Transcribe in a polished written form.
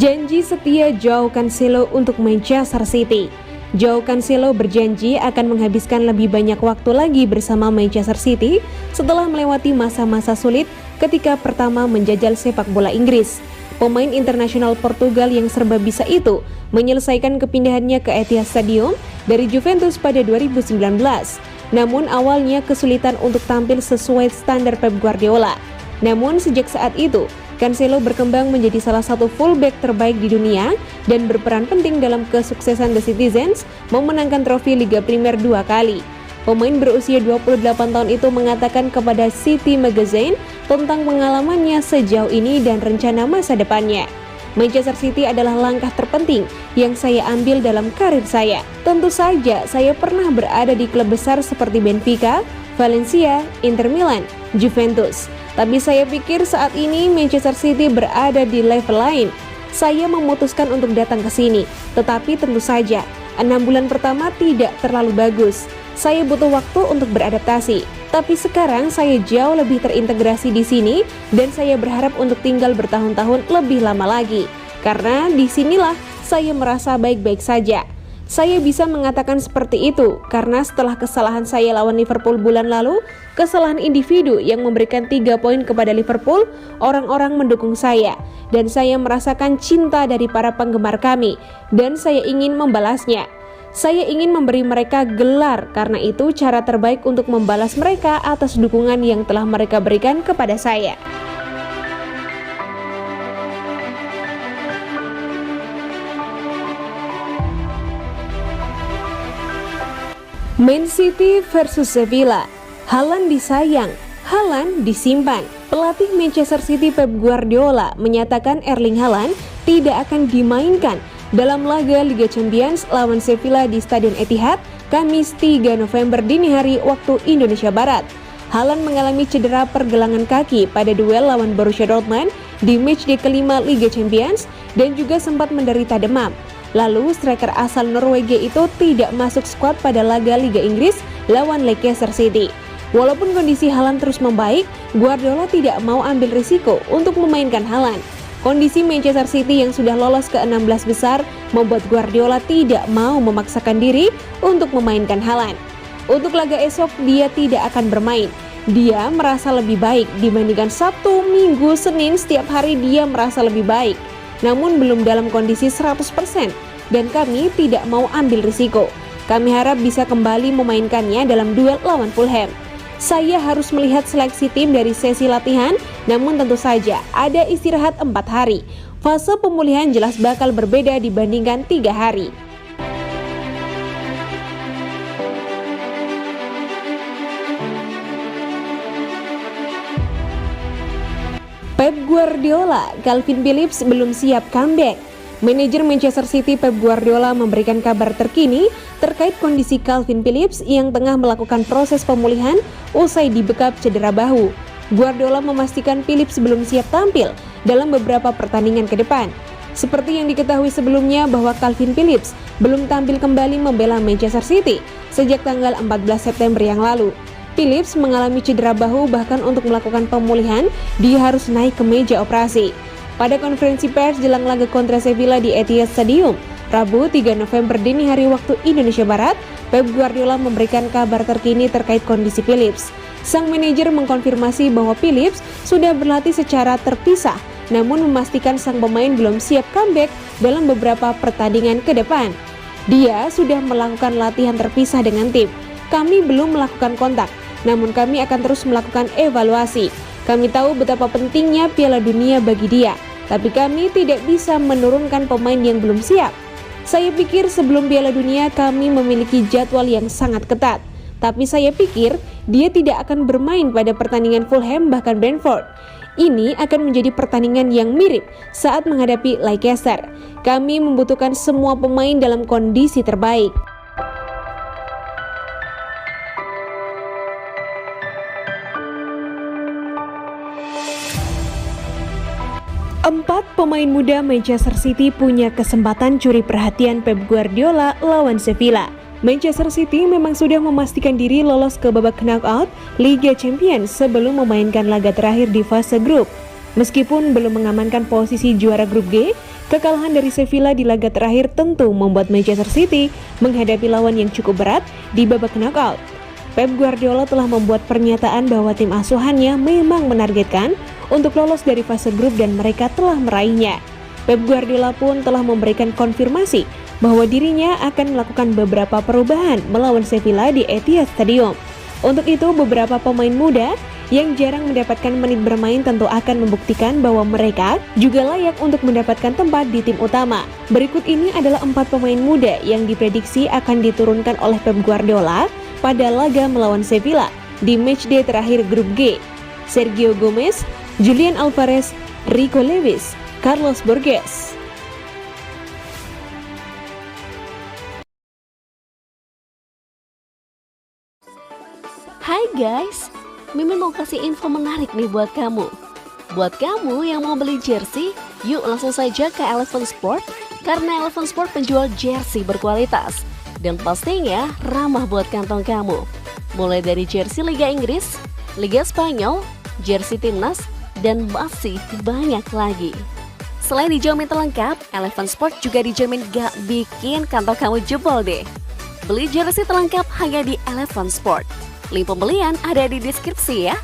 Janji setia Joao Cancelo untuk Manchester City. Joao Cancelo berjanji akan menghabiskan lebih banyak waktu lagi bersama Manchester City setelah melewati masa-masa sulit ketika pertama menjajal sepak bola Inggris. Pemain internasional Portugal yang serba bisa itu menyelesaikan kepindahannya ke Etihad Stadium dari Juventus pada 2019. Namun awalnya kesulitan untuk tampil sesuai standar Pep Guardiola. Namun sejak saat itu, Cancelo berkembang menjadi salah satu fullback terbaik di dunia dan berperan penting dalam kesuksesan The Citizens memenangkan trofi Liga Primer 2 kali. Pemain berusia 28 tahun itu mengatakan kepada City Magazine tentang pengalamannya sejauh ini dan rencana masa depannya. Manchester City adalah langkah terpenting yang saya ambil dalam karir saya. Tentu saja saya pernah berada di klub besar seperti Benfica, Valencia, Inter Milan, Juventus. Tapi saya pikir saat ini Manchester City berada di level lain. Saya memutuskan untuk datang ke sini. Tetapi tentu saja, 6 bulan pertama tidak terlalu bagus. Saya butuh waktu untuk beradaptasi. Tapi sekarang saya jauh lebih terintegrasi di sini dan saya berharap untuk tinggal bertahun-tahun lebih lama lagi. Karena disinilah saya merasa baik-baik saja. Saya bisa mengatakan seperti itu karena setelah kesalahan saya lawan Liverpool bulan lalu, kesalahan individu yang memberikan 3 poin kepada Liverpool, orang-orang mendukung saya dan saya merasakan cinta dari para penggemar kami dan saya ingin membalasnya. Saya ingin memberi mereka gelar karena itu cara terbaik untuk membalas mereka atas dukungan yang telah mereka berikan kepada saya. Man City versus Sevilla. Haaland disayang, Haaland disimpan. Pelatih Manchester City Pep Guardiola menyatakan Erling Haaland tidak akan dimainkan dalam laga Liga Champions lawan Sevilla di Stadion Etihad Kamis 3 November dini hari waktu Indonesia Barat. Haaland mengalami cedera pergelangan kaki pada duel lawan Borussia Dortmund di matchday kelima Liga Champions dan juga sempat menderita demam. Lalu striker asal Norwegia itu tidak masuk skuad pada laga Liga Inggris lawan Leicester City. Walaupun kondisi Haaland terus membaik, Guardiola tidak mau ambil risiko untuk memainkan Haaland. Kondisi Manchester City yang sudah lolos ke 16 besar membuat Guardiola tidak mau memaksakan diri untuk memainkan Haaland. Untuk laga esok dia tidak akan bermain. Dia merasa lebih baik dibandingkan Sabtu, Minggu, Senin setiap hari dia merasa lebih baik. Namun belum dalam kondisi 100% dan kami tidak mau ambil risiko. Kami harap bisa kembali memainkannya dalam duel lawan Fulham. Saya harus melihat seleksi tim dari sesi latihan, namun tentu saja ada istirahat 4 hari. Fase pemulihan jelas bakal berbeda dibandingkan 3 hari. Pep Guardiola, Calvin Phillips belum siap comeback. Manajer Manchester City Pep Guardiola memberikan kabar terkini terkait kondisi Calvin Phillips yang tengah melakukan proses pemulihan usai dibekap cedera bahu. Guardiola memastikan Phillips belum siap tampil dalam beberapa pertandingan ke depan. Seperti yang diketahui sebelumnya bahwa Calvin Phillips belum tampil kembali membela Manchester City sejak tanggal 14 September yang lalu. Phillips mengalami cedera bahu, bahkan untuk melakukan pemulihan dia harus naik ke meja operasi. Pada konferensi pers jelang laga kontra Sevilla di Etihad Stadium, Rabu 3 November dini hari waktu Indonesia Barat, Pep Guardiola memberikan kabar terkini terkait kondisi Phillips. Sang manajer mengkonfirmasi bahwa Phillips sudah berlatih secara terpisah, namun memastikan sang pemain belum siap comeback dalam beberapa pertandingan ke depan. Dia sudah melakukan latihan terpisah dengan tim. Kami belum melakukan kontak, namun kami akan terus melakukan evaluasi. Kami tahu betapa pentingnya Piala Dunia bagi dia, tapi kami tidak bisa menurunkan pemain yang belum siap. Saya pikir sebelum Piala Dunia kami memiliki jadwal yang sangat ketat, tapi saya pikir dia tidak akan bermain pada pertandingan Fulham bahkan Brentford. Ini akan menjadi pertandingan yang mirip saat menghadapi Leicester. Kami membutuhkan semua pemain dalam kondisi terbaik. 4 pemain muda Manchester City punya kesempatan curi perhatian Pep Guardiola lawan Sevilla. Manchester City memang sudah memastikan diri lolos ke babak knockout Liga Champions sebelum memainkan laga terakhir di fase grup. Meskipun belum mengamankan posisi juara grup G, Kekalahan dari Sevilla di laga terakhir tentu membuat Manchester City menghadapi lawan yang cukup berat di babak knockout. Pep Guardiola telah membuat pernyataan bahwa tim asuhannya memang menargetkan untuk lolos dari fase grup dan mereka telah meraihnya. Pep Guardiola pun telah memberikan konfirmasi bahwa dirinya akan melakukan beberapa perubahan melawan Sevilla di Etihad Stadium. Untuk itu, beberapa pemain muda yang jarang mendapatkan menit bermain tentu akan membuktikan bahwa mereka juga layak untuk mendapatkan tempat di tim utama. Berikut ini adalah 4 pemain muda yang diprediksi akan diturunkan oleh Pep Guardiola pada laga melawan Sevilla di matchday terakhir grup G. Sergio Gomez, Julian Alvarez, Rico Lewis, Carlos Borges. Hai guys, Mimin mau kasih info menarik nih buat kamu. Buat kamu yang mau beli jersey, yuk langsung saja ke Eleven Sport, karena Eleven Sport penjual jersey berkualitas dan pastinya ramah buat kantong kamu. Mulai dari jersey Liga Inggris, Liga Spanyol, jersey timnas, dan masih banyak lagi. Selain dijamin terlengkap, Eleven Sport juga dijamin gak bikin kantong kamu jebol deh. Beli jersey terlengkap hanya di Eleven Sport. Link pembelian ada di deskripsi ya.